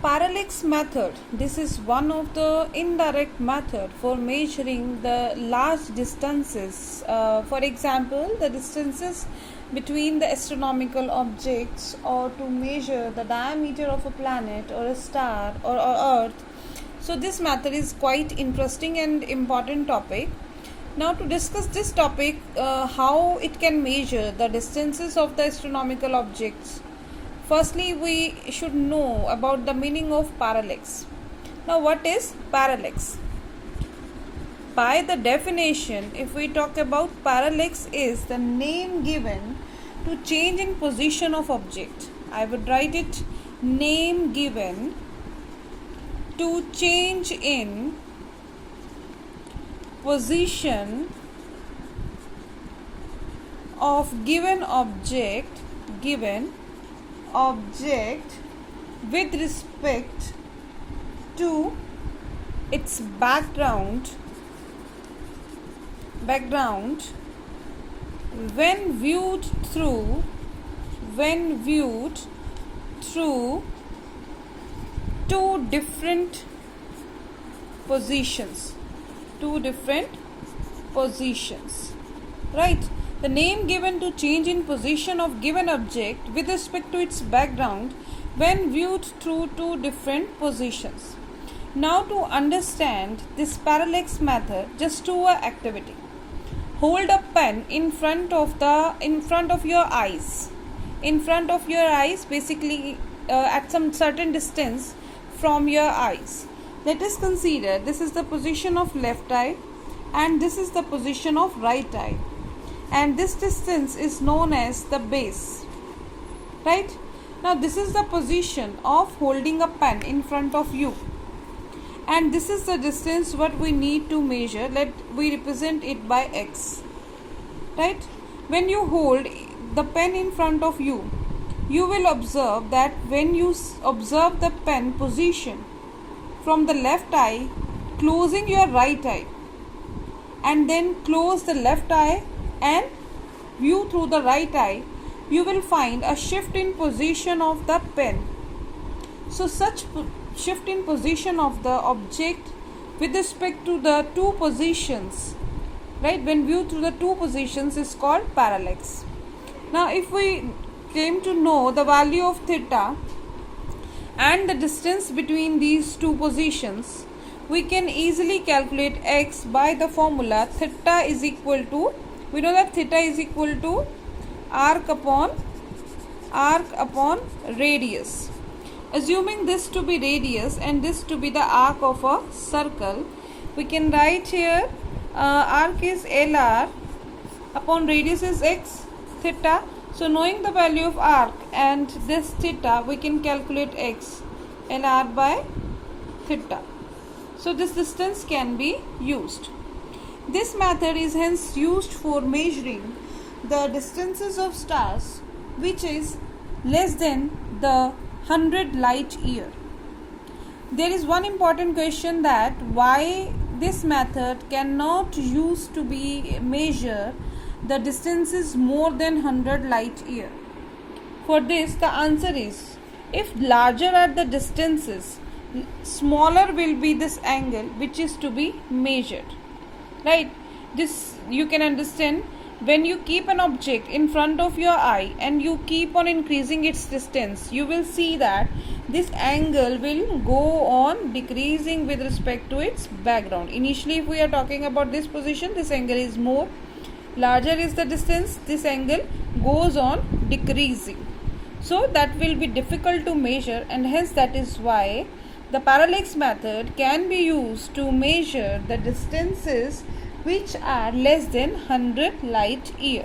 Parallax method. This is one of the indirect method for measuring the large distances. For example, the distances between the astronomical objects, or to measure the diameter of a planet or a star or Earth. So this method is quite interesting and important topic. Now to discuss this topic, how it can measure the distances of the astronomical objects. Firstly, we should know about the meaning of parallax. Now, what is parallax? By the definition, if we talk about parallax, is the name given to change in position of object. I would write it: name given to change in position of given object with respect to its background when viewed through two different positions, right? The name given to change in position of given object with respect to its background when viewed through two different positions. Now to understand this parallax method, just do an activity. Hold a pen in front of your eyes. Basically at some certain distance from your eyes. Let us consider this is the position of left eye and this is the position of right eye. And this distance is known as the base, right? Now this is the position of holding a pen in front of you, and this is the distance what we need to measure. We represent it by x, right? When you hold the pen in front of you, you will observe that when you observe the pen position from the left eye, closing your right eye, and then close the left eye and view through the right eye, you will find a shift in position of the pen. So such shift in position of the object with respect to the two positions, right, when viewed through the two positions, is called parallax. Now if we came to know the value of theta and the distance between these two positions, we can easily calculate x by the formula theta is equal to, we know that theta is equal to arc upon radius. Assuming this to be radius and this to be the arc of a circle, we can write here arc is LR upon radius is x theta. So knowing the value of arc and this theta, we can calculate x LR by theta. So this distance can be used. This method is hence used for measuring the distances of stars which is less than the 100 light year. There is one important question, that why this method cannot use to be measure the distances more than 100 light year. For this, the answer is, if larger are the distances, smaller will be this angle which is to be measured, right? This you can understand. When you keep an object in front of your eye and you keep on increasing its distance, you will see that this angle will go on decreasing with respect to its background. Initially, if we are talking about this position, this angle is more. Larger is the distance, this angle goes on decreasing. So that will be difficult to measure, and hence that is why the parallax method can be used to measure the distances which are less than 100 light year.